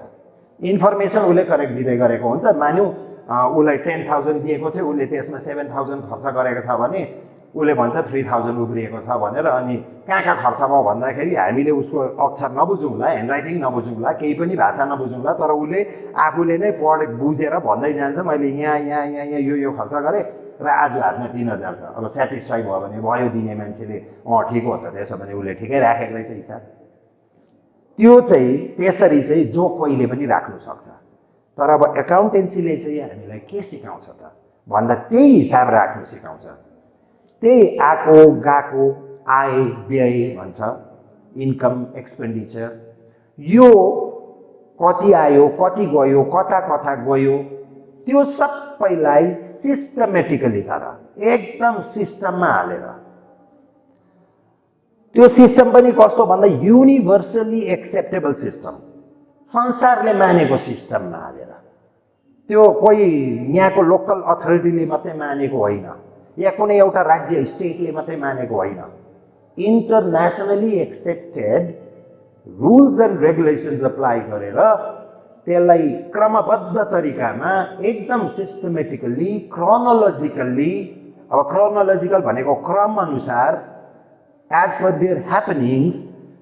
इन्फर्मेसन उसले करेक्ट दिँदै गरेको हुन्छ। मान्यौँ उसलाई 10,000 दिएको थियो, उसले त्यसमा 7,000 खर्च गरेको छ भने उसले भन्छ 3,000 उब्रिएको छ भनेर। अनि कहाँ खर्च भयो भन्दाखेरि हामीले उसको अक्षर नबुझौँला, ह्यान्डराइटिङ नबुझौँला, केही पनि भाषा नबुझौँला, तर उसले आफूले नै बुझेर भन्दै जान्छ मैले यहाँ यहाँ यहाँ यहाँ यो खर्च गरेँ र आज हातमा 3,000 छ। अब सेटिस्फाई भयो भने भयो, दिने मान्छेले ठिक हो त, त्यसो भने उसले ठिकै राखेको रहेछ हिसाब। त्यो चाहिँ त्यसरी चाहिँ जो कोहीले पनि राख्नु सक्छ। तर अब एकाउन्टेन्सीले चाहिँ हामीलाई के सिकाउँछ त भन्दा त्यही हिसाब राख्नु सिकाउँछ। त्यही आएको गएको आय व्यय भन्छ, इन्कम एक्सपेन्डिचर, यो कति आयो कति गयो कता कता गयो त्यो सबैलाई सिस्टमेटिकली तर एकदम सिस्टममा हालेर, त्यो सिस्टम पनि कस्तो भन्दा युनिभर्सली एक्सेप्टेबल सिस्टम, संसारले मानेको सिस्टममा हालेर, त्यो कोही यहाँको लोकल अथोरिटीले मात्रै मानेको होइन, या कुनै एउटा राज्य स्टेटले मात्रै मानेको होइन, internationally accepted rules and regulations apply गरेर त्यसलाई क्रमबद्ध तरिकामा एकदम सिस्टमेटिकली क्रोनोलोजिकल्ली, अब क्रोनोलोजिकल भनेको क्रम अनुसार एज पर देयर ह्यापनिङ्स,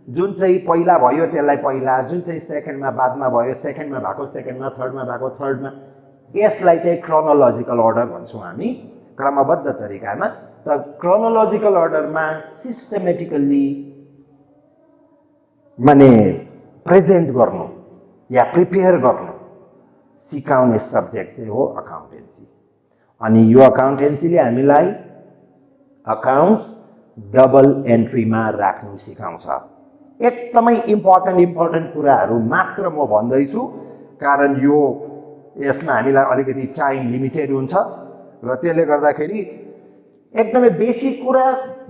जुन चाहिँ पहिला भयो त्यसलाई पहिला, जुन चाहिँ सेकेन्डमा बादमा भयो सेकेन्डमा भएको सेकेन्डमा, थर्डमा भएको थर्डमा, यसलाई चाहिँ क्रोनोलोजिकल अर्डर भन्छौँ हामी, क्रमबद्ध तरिकामा। त क्रोनोलोजिकल अर्डरमा सिस्टमेटिकल्ली माने प्रेजेन्ट गर्नु या प्रिपेयर गर्नु सिकाउने सब्जेक्ट चाहिँ हो अकाउन्टेन्सी। अनि यो अकाउन्टेन्सीले हामीलाई अकाउन्ट्स डबल एन्ट्रीमा राख्नु सिकाउँछ। एकदमै इम्पोर्टेन्ट कुराहरू मात्र म भन्दैछु, कारण यो यसमा हामीलाई अलिकति टाइम लिमिटेड हुन्छ र त्यसले गर्दाखेरि एकदमै बेसिक कुरा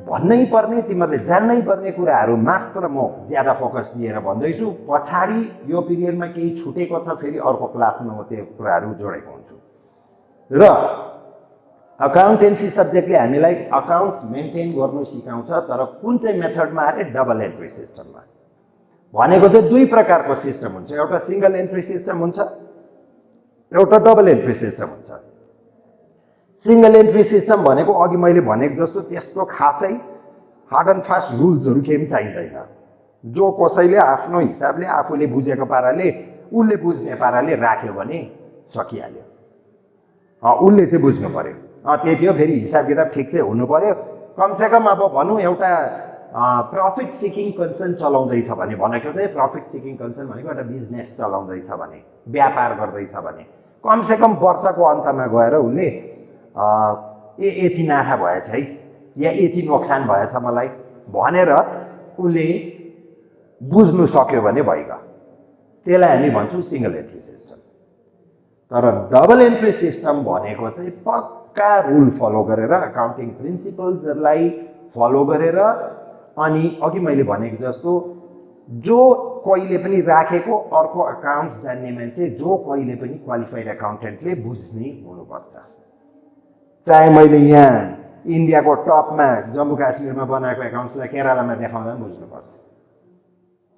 भन्नै पर्ने, तिमीहरूले जान्नै पर्ने कुराहरू मात्र म ज्यादा फोकस दिएर भन्दैछु। पछाडि यो पिरियडमा केही छुटेको छ फेरि अर्को क्लासमा म त्यो कुराहरू जोडेको हुन्छु। र अकाउन्टेन्सी सब्जेक्टले हामीलाई अकाउन्ट्स मेन्टेन गर्नु सिकाउँछ, तर कुन चाहिँ मेथडमा अरे डबल एन्ट्री सिस्टममा। भनेको चाहिँ दुई प्रकारको सिस्टम हुन्छ, एउटा सिङ्गल एन्ट्री सिस्टम हुन्छ, एउटा डबल एन्ट्री सिस्टम हुन्छ। सिङ्गल एन्ट्री सिस्टम भनेको अघि मैले भनेको जस्तो त्यस्तो खासै हार्ड एन्ड फास्ट रुल्सहरू केही पनि चाहिँदैन। जो कसैले आफ्नो हिसाबले आफूले बुझेको पाराले उसले बुझ्ने पाराले राख्यो भने सकिहाल्यो। उसले चाहिँ बुझ्नु पर्यो, त्यति हो। फेरि हिसाब किताब ठिक चाहिँ हुनु पर्यो। कमसेकम अब भनौँ एउटा प्रफिट सिकिङ कन्सर्न चलाउँदैछ भने, भनेको चाहिँ प्रफिट सिकिङ कन्सर्न भनेको एउटा बिजनेस चलाउँदैछ भने, व्यापार गर्दैछ भने, कमसेकम वर्षको अन्तमा गएर उसले यति नाफा भएछ है या यति नोक्सान भएछ मलाई भनेर उसले बुझ्नु सक्यो भने भइगयो। त्यसलाई हामी भन्छौँ सिङ्गल एन्ट्री सिस्टम। तर डबल एन्ट्री सिस्टम भनेको चाहिँ पक्का रुल फलो गरेर, अकाउन्टिङ प्रिन्सिपल्सहरूलाई फलो गरेर, अनि अघि मैले भनेको जस्तो जो कहिले पनि राखेको अर्को अकाउन्ट्स जान्ने मान्छे, जो कहिले पनि क्वालिफाइड अकाउन्टेन्टले बुझ्ने हुनुपर्छ। चाहे मैले यहाँ इन्डियाको टपमा जम्मू काश्मीरमा बनाएको एकाउन्ट्सलाई केरलामा देखाउँदा पनि बुझ्नुपर्छ।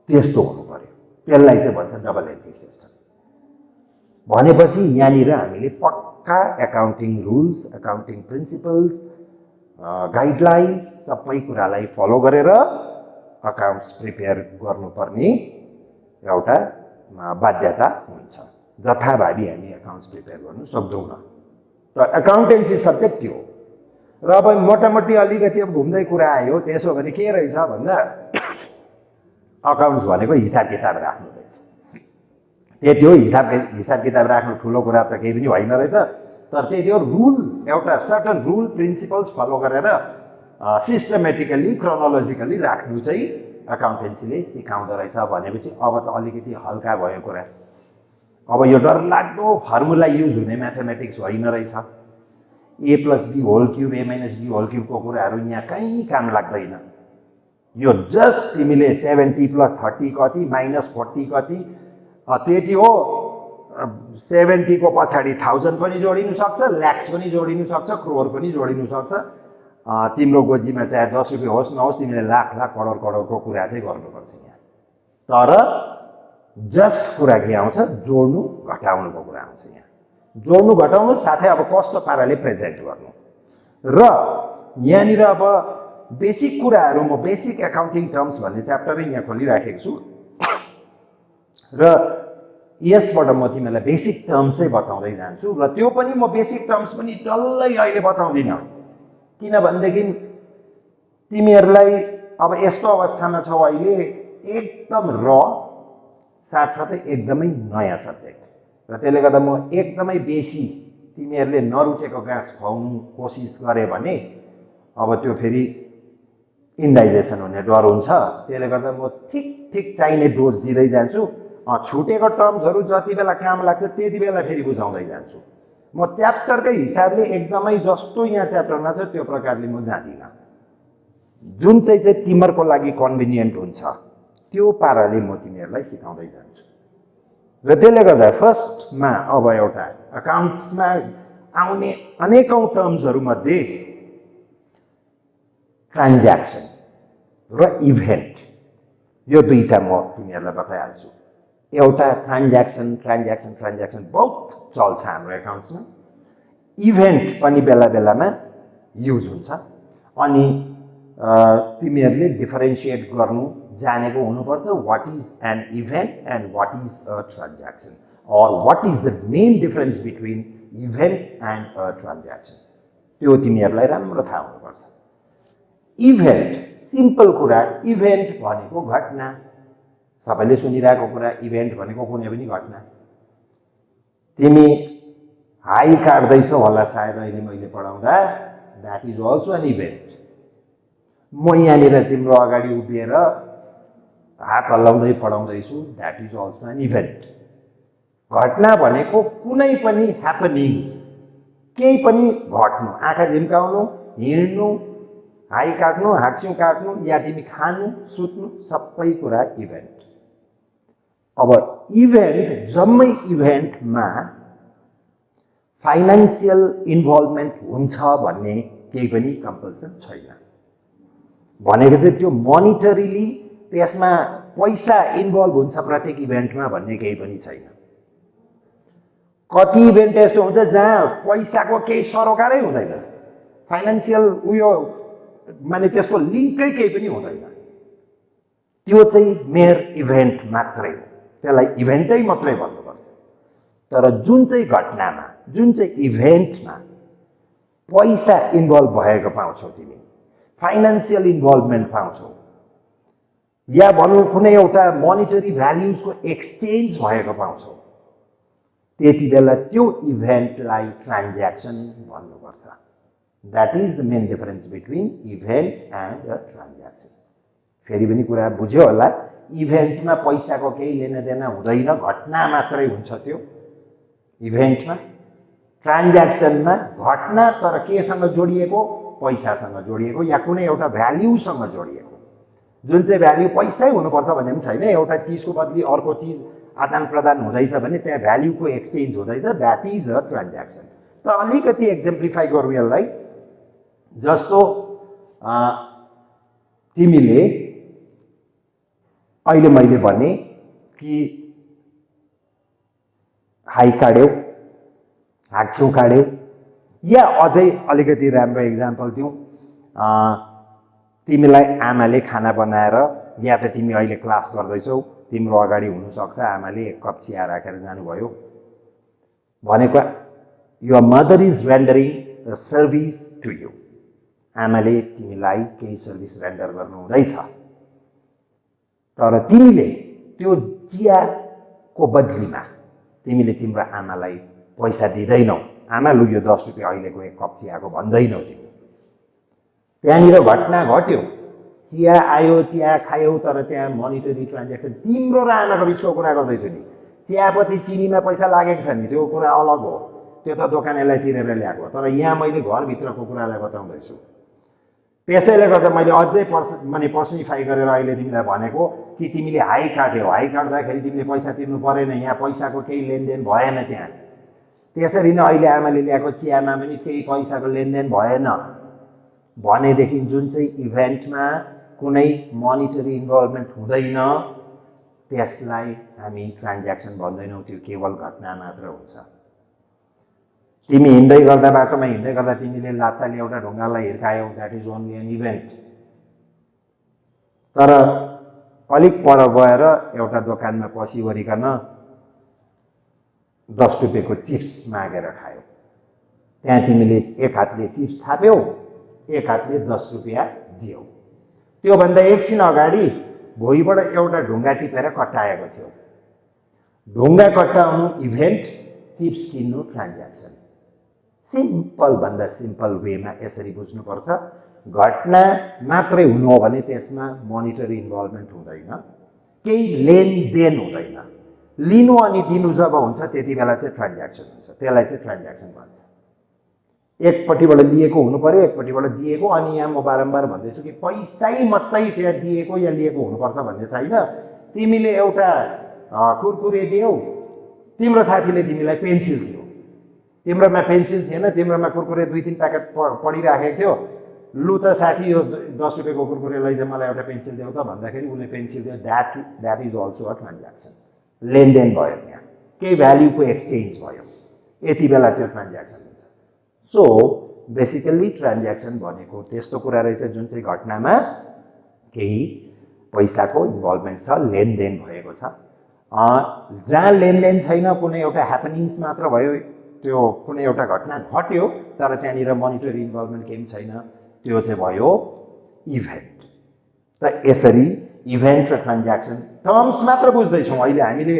त्यस्तो हुनु पर्यो। त्यसलाई चाहिँ भन्छ डबल एन्ट्री सिस्टम। भनेपछि यहाँनिर हामीले पक्का accounting rules, accounting principles, guidelines सबै कुरालाई फलो गरेर अकाउन्ट्स प्रिपेयर गर्नुपर्ने एउटा बाध्यता हुन्छ। जथाभावी हामी अकाउन्ट्स प्रिपेयर गर्नु सक्दैनौँ र एकाउन्टेन्सी सब्जेक्ट त्यो हो। र अब मोटामोटी अलिकति अब घुम्दै कुरा आयो, त्यसो भने के रहेछ भन्दा अकाउन्ट्स भनेको हिसाब किताब राख्नु रहेछ। त्यति हो, हिसाब किताब राख्नु ठुलो कुरा त केही पनि होइन रहेछ। तर त्यति हो, रुल एउटा सर्टन रुल प्रिन्सिपल्स फलो गरेर सिस्टमेटिकल्ली क्रोनोलोजिकल्ली राख्नु चाहिँ अकाउन्टेन्सीले सिकाउँदो रहेछ भनेपछि अब त अलिकति हल्का भयो कुरा। अब यो डरलाग्दो फर्मुला युज हुने म्याथमेटिक्स होइन रहेछ। A plus b whole cube, a minus b whole क्युबको कुराहरू यहाँ कहीँ काम लाग्दैन। यो जस्ट तिमीले 70 + 30 कति माइनस 40 कति त्यति हो। 70 को पछाडि 1000 पनि जोडिनु सक्छ, ल्याक्स पनि जोडिनु सक्छ, क्रोर पनि जोडिनु सक्छ। तिम्रो गोजीमा चाहे 10 रुपियाँ होस् नहोस्, तिमीले लाख लाख करोड करोडको कुरा चाहिँ गर्नुपर्छ यहाँ। तर जस्ट कुरा के आउँछ, जोड्नु घटाउनुको कुरा आउँछ यहाँ। जोड्नु घटाउनु साथै अब कस्तो पाराले प्रेजेन्ट गर्नु। र यहाँनिर अब बेसिक कुराहरू, म बेसिक एकाउन्टिङ टर्म्स भन्ने च्याप्टरै यहाँ खोलिराखेको छु र यसबाट म तिमीलाई बेसिक टर्म्स चाहिँ बताउँदै जान्छु। र त्यो पनि म बेसिक टर्म्स पनि डल्लै अहिले बताउँदिनँ, किनभनेदेखि तिमीहरूलाई अब यस्तो अवस्थामा छौ अहिले, एकदम र साथसाथै एकदमै नयाँ सब्जेक्ट, र त्यसले गर्दा म एकदमै बेसी तिमीहरूले नरुचेको घाँस खुवाउनु कोसिस गरे भने अब त्यो फेरि इन्डाइजेसन हुने डर हुन्छ। त्यसले गर्दा म ठिक ठिक चाहिने डोज दिँदै जान्छु। छुटेको टर्म्सहरू जति बेला काम लाग्छ त्यति बेला फेरि बुझाउँदै जान्छु। म च्याप्टरकै हिसाबले एकदमै जस्तो यहाँ च्याप्टरमा छ त्यो प्रकारले म जाँदिनँ। जुन चाहिँ तिमीहरूको लागि कन्भिनियन्ट हुन्छ त्यो पाराले म तिमीहरूलाई सिकाउँदै जान्छु। र त्यसले गर्दा फर्स्टमा अब एउटा अकाउन्ट्समा आउने अनेकौँ टर्म्सहरूमध्ये ट्रान्ज्याक्सन र इभेन्ट, यो दुईटा म तिमीहरूलाई बताइहाल्छु। एउटा ट्रान्ज्याक्सन बहुत चल्छ हाम्रो एकाउन्ट्समा। इभेन्ट पनि बेला बेलामा युज हुन्छ। अनि तिमीहरूले डिफरेन्सिएट गर्नु जानेको हुनुपर्छ, what is an event and what is a transaction, और what is the main difference between event and a transaction, त्यो तिमीहरूलाई राम्रो थाहा हुनुपर्छ। इभेन्ट सिम्पल कुरा, इभेन्ट भनेको घटना, सबैले सुनिरहेको कुरा। इभेन्ट भनेको कुनै पनि घटना। तिमी हाई काट्दैछौ होला सायद अहिले मैले पढाउँदा, that is also an event. म यहाँनिर तिम्रो अगाडि उभिएर हात हल्लाउँदै पढाउँदैछु, that is also an event. घटना भनेको कुनै पनि ह्यापनिङ्स, केही पनि घट्नु, आँखा झिम्काउनु, हिँड्नु, हाई काट्नु, हाँस्यौँ काट्नु, या तिमी खानु सुत्नु, सबै कुरा इभेन्ट। अब इभेन्ट, जम्मै इभेन्टमा फाइनेन्सियल इन्भल्भमेन्ट हुन्छ भन्ने केही पनि कम्पल्सन छैन। भनेको चाहिँ त्यो मोनिटरीली त्यसमा पैसा इन्भल्भ हुन्छ प्रत्येक इभेन्टमा भन्ने केही पनि छैन। कति इभेन्ट यस्तो हुन्छ जहाँ पैसाको केही सरोकारै हुँदैन, फाइनेन्सियल उयो माने त्यसको लिङ्कै केही पनि हुँदैन, त्यो चाहिँ मेयर इभेन्ट मात्रै हो, त्यसलाई इभेन्टै मात्रै भन्नुपर्छ। तर जुन चाहिँ घटनामा, जुन चाहिँ इभेन्टमा पैसा इन्भल्भ भएको पाउँछौ तिमी, फाइनेन्सियल इन्भल्भमेन्ट पाउँछौ, या भनौँ कुनै एउटा मोनिटरी भ्याल्युजको एक्सचेन्ज भएको पाउँछौ, त्यति बेला त्यो इभेन्टलाई ट्रान्ज्याक्सन भन्नुपर्छ। That is the main difference between event and a transaction. फेरि पनि कुरा बुझ्यो होला, इभेन्टमा पैसाको केही लेनदेन हुँदैन, घटना मात्रै हुन्छ त्यो इभेन्टमा। ट्रान्ज्याक्सनमा घटना तर केसँग जोडिएको, पैसासँग जोडिएको, या कुनै एउटा भ्याल्युसँग जोडिएको। जुन चाहिँ भ्याल्यु पैसै हुनुपर्छ भन्ने पनि छैन, एउटा चिजको बदली अर्को चिज आदान प्रदान हुँदैछ भने त्यहाँ भ्याल्युको एक्सचेन्ज हुँदैछ, द्याट इज अ ट्रान्ज्याक्सन। त अलिकति एक्जेम्प्लिफाई गरौँ यसलाई। जस्तो तिमीले अहिले मैले भने कि हाई काट्यौ, हाँगछेउ काट्यौ, या अझै अलिकति राम्रो इक्जाम्पल दिउँ, तिमीलाई आमाले खाना बनाएर, या त तिमी अहिले क्लास गर्दैछौ, तिम्रो अगाडि हुनसक्छ आमाले एक कप चिया राखेर जानुभयो भनेको your mother is rendering a service to you. आमाले तिमीलाई केही सर्भिस रेन्डर गर्नु हुँदैछ, तर तिमीले त्यो चियाको बदलीमा तिमीले तिम्रो आमालाई पैसा दिँदैनौ। आमा लु यो 10 रुपियाँ अहिलेको एक कप चियाको भन्दैनौ तिमी। त्यहाँनिर घटना घट्यो, चिया आयो, चिया खायौ, तर त्यहाँ मोनिटरी ट्रान्ज्याक्सन तिम्रो र आमाको बिचको कुरा गर्दैछु नि। चियापत्ती चिनीमा पैसा लागेको छ नि, त्यो कुरा अलग हो, त्यो त दोकानेलाई तिरेर ल्याएको। तर यहाँ मैले घरभित्रको कुरालाई बताउँदैछु। त्यसैले गर्दा मैले अझै पर्सनिफाई गरेर अहिले तिमीलाई भनेको कि तिमीले हाई काट्यौ, हाई काट्दाखेरि तिमीले पैसा तिर्नु परेन, यहाँ पैसाको केही लेनदेन भएन त्यहाँ। त्यसरी नै अहिले आमाले ल्याएको चियामा पनि केही पैसाको लेनदेन भएन भनेदेखि जुन चाहिँ इभेन्टमा कुनै मोनिटरी इन्भल्भमेन्ट हुँदैन त्यसलाई हामी ट्रान्ज्याक्सन भन्दैनौँ, त्यो केवल घटना मात्र हुन्छ। तिमी हिँड्दै गर्दा, बाटोमा हिँड्दै गर्दा तिमीले लात्ताले एउटा ढुङ्गालाई हिर्कायौ, that is only an event. तर अलिक पर गएर एउटा दोकानमा पसिवरिकन 10 रुपियाँको चिप्स मागेर खायौ, त्यहाँ तिमीले एक हातले चिप्स थाप्यौ, एक हातले 10 रुपियाँ दियौ। त्योभन्दा एकछिन अगाडि भुइँबाट एउटा ढुङ्गा टिपेर कट्टाएको थियो। ढुङ्गा कट्टाउनु इभेन्ट, चिप्स किन्नु ट्रान्ज्याक्सन। सिम्पल भन्दा सिम्पल वेमा यसरी बुझ्नुपर्छ। घटना मात्रै हुनु हो भने त्यसमा मोनिटरी इन्भल्भमेन्ट हुँदैन, केही लेनदेन हुँदैन। लिनु अनि दिनु जब हुन्छ त्यति बेला चाहिँ ट्रान्ज्याक्सन हुन्छ, त्यसलाई चाहिँ ट्रान्ज्याक्सन भन्छ। एकपट्टिबाट लिएको हुनु पर्यो, एकपट्टिबाट दिएको। अनि यहाँ म बारम्बार भन्दैछु कि पैसै मात्रै त्यहाँ दिएको या लिएको हुनुपर्छ भन्ने छैन। तिमीले एउटा कुरकुरे दियौ, तिम्रो साथीले तिमीलाई पेन्सिल दियो, तिम्रोमा पेन्सिल थिएन, तिम्रोमा कुरकुरे 2-3 प्याकेट पडिराखेको थियो। लु त साथी यो 10 रुपियाँको कुरकुरे लैजा, मलाई एउटा पेन्सिल देऊ त भन्दाखेरि उसले पेन्सिल दियो। That is also a transaction. लेनदेन भयो, त्यहाँ केही भ्याल्युको एक्सचेन्ज भयो, यति बेला त्यो ट्रान्ज्याक्सन हुन्छ। सो बेसिकल्ली ट्रान्ज्याक्सन भनेको त्यस्तो कुरा रहेछ जुन चाहिँ घटनामा केही पैसाको इन्भल्भमेन्ट छ, लेनदेन भएको छ। जहाँ लेनदेन छैन, कुनै एउटा ह्यापनिङ्स मात्र भयो, त्यो कुनै एउटा घटना घट्यो तर त्यहाँनिर मोनिटरी इन्भल्भमेन्ट केही छैन, त्यो चाहिँ भयो इभेन्ट। त यसरी इभेन्ट र ट्रान्ज्याक्सन टर्म्स मात्र बुझ्दैछौँ। अहिले हामीले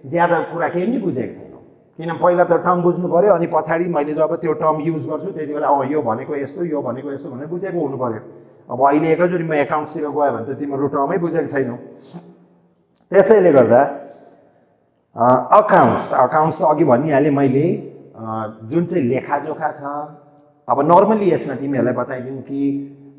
ज्यादा कुरा केही पनि बुझेको छैनौँ, किन पहिला त टर्म बुझ्नु पऱ्यो, अनि पछाडि मैले जब त्यो टर्म युज गर्छु त्यति बेला यो भनेको यस्तो, यो भनेको यस्तो भनेर बुझेको हुनु पऱ्यो। अब अहिले एकैचोटि म एकाउन्ट्सतिर गयो भने त तिम्रो टर्मै बुझेको छैनौ। त्यसैले गर्दा अकाउन्ट्स त अघि भनिहालेँ मैले, जुन चाहिँ लेखाजोखा छ। अब नर्मली यसमा तिमीहरूलाई बताइदिउँ कि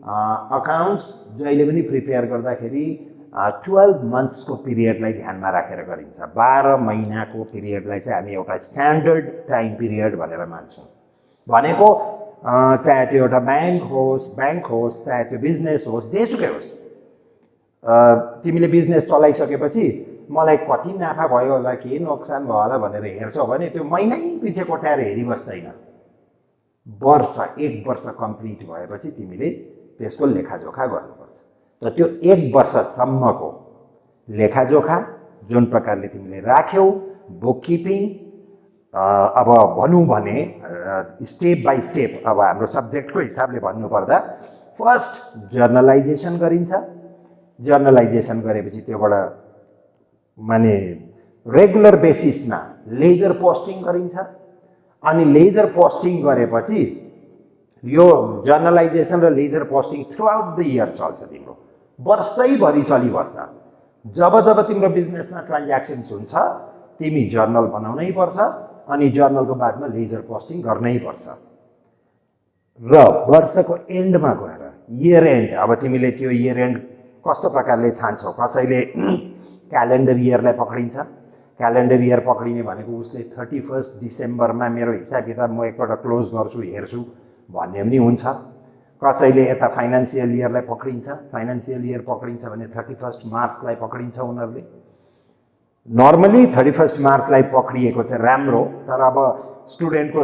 अकाउन्ट्स जहिले पनि प्रिपेयर गर्दाखेरि 12 मन्थ्सको पिरियडलाई ध्यानमा राखेर गरिन्छ। 12 महिनाको पिरियडलाई चाहिँ हामी एउटा स्ट्यान्डर्ड टाइम पिरियड भनेर मान्छौँ। भनेको चाहे त्यो एउटा ब्याङ्क होस्, चाहे त्यो बिजनेस होस्, जेसुकै होस्, तिमीले बिजनेस चलाइसकेपछि मलाई कति नाफा भयो होला, के नोक्सान भयो होला भनेर हेर्छौ भने त्यो महिनै पछि कोट्याएर हेरिबस्दैन। एक वर्ष कम्प्लिट भएपछि तिमीले त्यसको लेखाजोखा गर्नुपर्छ। र त्यो 1 वर्षसम्मको लेखाजोखा जुन प्रकारले तिमीले राख्यौ, बुककिपिङ, अब भनौँ भने स्टेप बाई स्टेप, अब हाम्रो सब्जेक्टको हिसाबले भन्नुपर्दा फर्स्ट जर्नलाइजेसन गरिन्छ। जर्नलाइजेसन गरेपछि त्योबाट रेगुलर बेसिसमा लेजर पोस्टिङ गरिन्छ। अनि लेजर पोस्टिङ गरेपछि यो जर्नलाइजेसन र ledger posting throughout the year चल्छ, तिम्रो वर्षैभरि चलिबस्छ। जब जब तिम्रो बिजनेसमा ट्रान्ज्याक्सन्स हुन्छ तिमी जर्नल बनाउनै पर्छ, अनि जर्नलको बादमा लेजर पोस्टिङ गर्नै पर्छ। र वर्षको एन्डमा गएर इयर एन्ड, अब तिमीले त्यो इयर एन्ड कस्तो प्रकारले छान्छौ, कसैले क्यालेन्डर इयरलाई पक्रिन्छ। क्यालेन्डर इयर पक्रिने भनेको उसले 31 डिसेम्बरमा मेरो हिसाब किताब म एकपल्ट क्लोज गर्छु, हेर्छु भन्ने पनि हुन्छ। कसैले यता फाइनेन्सियल इयरलाई पक्रिन्छ, फाइनेन्सियल इयर पक्रिन्छ भने 31 मार्चलाई पक्रिन्छ उनीहरूले। नर्मली 31 मार्चलाई पक्रिएको चाहिँ राम्रो, तर अब स्टुडेन्टको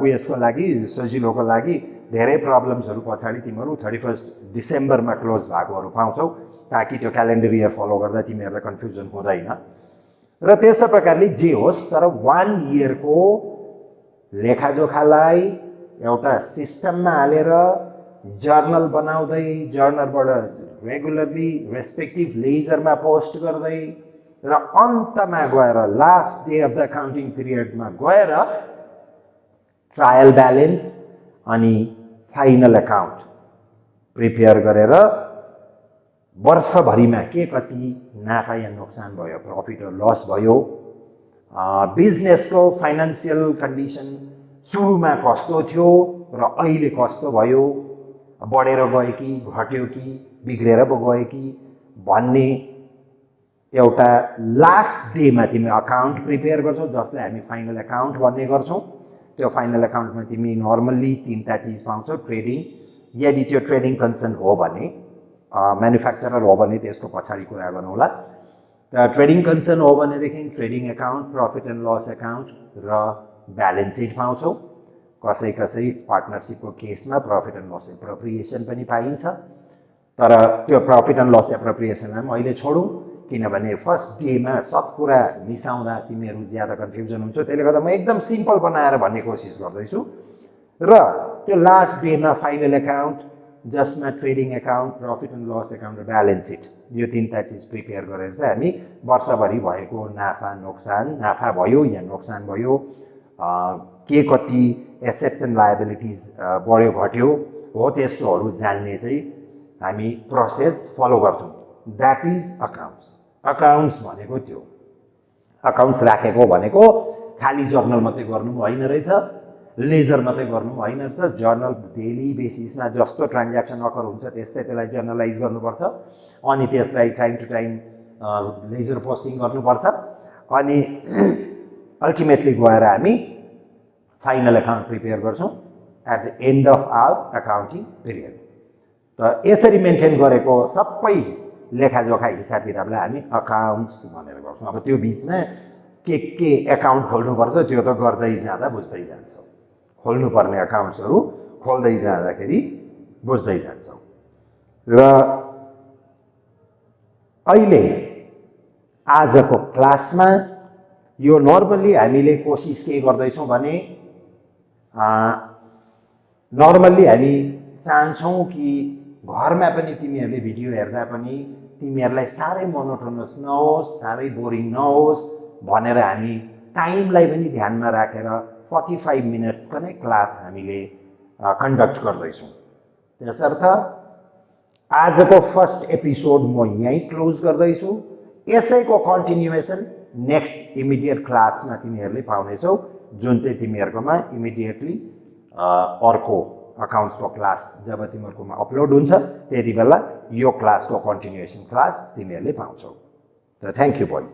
उयसको लागि, सजिलोको लागि धेरै प्रब्लम्सहरू पछाडि तिमीहरू 31 डिसेम्बरमा क्लोज भएकोहरू पाउँछौ, ताकि त्यो क्यालेन्डर इयर फलो गर्दा तिमीहरूलाई कन्फ्युजन हुँदैन। र त्यस्तो प्रकारले जे होस्, तर 1 इयरको लेखाजोखालाई एउटा सिस्टममा हालेर जर्नल बनाउँदै, जर्नलबाट रेगुलरली रेस्पेक्टिभ लेजरमा पोस्ट गर्दै र अन्तमा गएर last day of the accounting पिरियडमा गएर ट्रायल ब्यालेन्स अनि फाइनल अकाउन्ट प्रिपेयर गरेर वर्षभरिमा के कति नाफा या नोक्सान भयो, प्रफिट र लस भयो, बिजनेसको फाइनेन्सियल कन्डिसन सुरुमा कस्तो थियो र अहिले कस्तो भयो, बढेर गयो कि घट्यो कि बिग्रेर पो गयो कि भन्ने एउटा लास्ट डेमा तिमी अकाउन्ट प्रिपेयर गर्छौ, जसलाई हामी फाइनल अकाउन्ट भन्ने गर्छौँ। त्यो फाइनल अकाउन्टमा तिमी नर्मल्ली 3टा चिज पाउँछौ। ट्रेडिङ, यदि त्यो ट्रेडिङ कन्सर्न हो भने, म्यानुफ्याक्चरर हो भने त्यसको पछाडि कुरा गर्नु होला। ट्रेडिङ कन्सर्न हो भनेदेखि trading account, profit and loss account र ब्यालेन्स सिट पाउँछौ। कसै कसै पार्टनरसिपको केसमा प्रफिट एन्ड लस एप्रोप्रिएसन पनि पाइन्छ, तर त्यो प्रफिट एन्ड लस एप्रोप्रिएसनलाई पनि अहिले छोडौँ, किनभने फर्स्ट डेमा सब कुरा मिसाउँदा तिमीहरू ज्यादा कन्फ्युजन हुन्छ। त्यसले गर्दा म एकदम सिम्पल बनाएर भन्ने कोसिस गर्दैछु। र त्यो लास्ट डेमा फाइनल अकाउन्ट, जसमा trading account, profit and loss account र ब्यालेन्स सिट, यो 3टा चिज प्रिपेयर गरेर चाहिँ हामी वर्षभरि भएको नाफा नोक्सान, नाफा भयो या नोक्सान भयो, के कति एसेट्स एन्ड लायबिलिटिज बढ्यो घट्यो हो, त्यस्तोहरू जान्ने चाहिँ हामी प्रोसेस फलो गर्छौँ। That is accounts. अकाउन्ट्स भनेको त्यो। अकाउन्ट्स राखेको भनेको खालि जर्नल मात्रै गर्नु होइन रहेछ, लेजर मात्रै गर्नु होइन रहेछ। जर्नल डेली बेसिसमा जस्तो ट्रान्ज्याक्सन अकर हुन्छ त्यस्तै त्यसलाई जर्नलाइज गर्नुपर्छ, अनि त्यसलाई time to time ledger posting गर्नुपर्छ, अनि अल्टिमेटली गएर हामी फाइनल अकाउन्ट प्रिपेयर गर्छौँ at the end of our accounting period. त यसरी मेन्टेन गरेको सबै लेखाजोखा हिसाब किताबलाई हामी अकाउन्ट्स भनेर गर्छौँ। अब त्यो बिचमा के अकाउन्ट खोल्नुपर्छ त्यो त गर्दै जाँदा बुझ्दै जान्छौँ, खोल्नुपर्ने अकाउन्ट्सहरू खोल्दै जाँदाखेरि बुझ्दै जान्छौँ। र अहिले आजको क्लासमा यो नर्मल्ली हामीले कोसिस के गर्दैछौँ भने, नर्मल्ली हामी चाहन्छौँ कि घरमा पनि तिमीहरूले भिडियो हेर्दा पनि तिमीहरूलाई साह्रै मोनोटोनस नहोस्, साह्रै बोरिङ नहोस् भनेर हामी टाइमलाई पनि ध्यानमा राखेर 45 मिनट्सको नै क्लास हामीले कन्डक्ट गर्दैछौँ। त्यसर्थ आजको फर्स्ट एपिसोड म यहीँ क्लोज गर्दैछु। यसैको कन्टिन्युएसन नेक्स्ट इमिडिएट क्लासमा तिमीहरूले पाउनेछौ, जुन चाहिँ तिमीहरूकोमा इमिडिएटली अर्को अकाउन्ट्सको क्लास जब तिमीहरूकोमा अपलोड हुन्छ त्यति बेला यो क्लासको कन्टिन्युएसन क्लास तिमीहरूले पाउँछौ। त थ्याङ्क यू बोइज।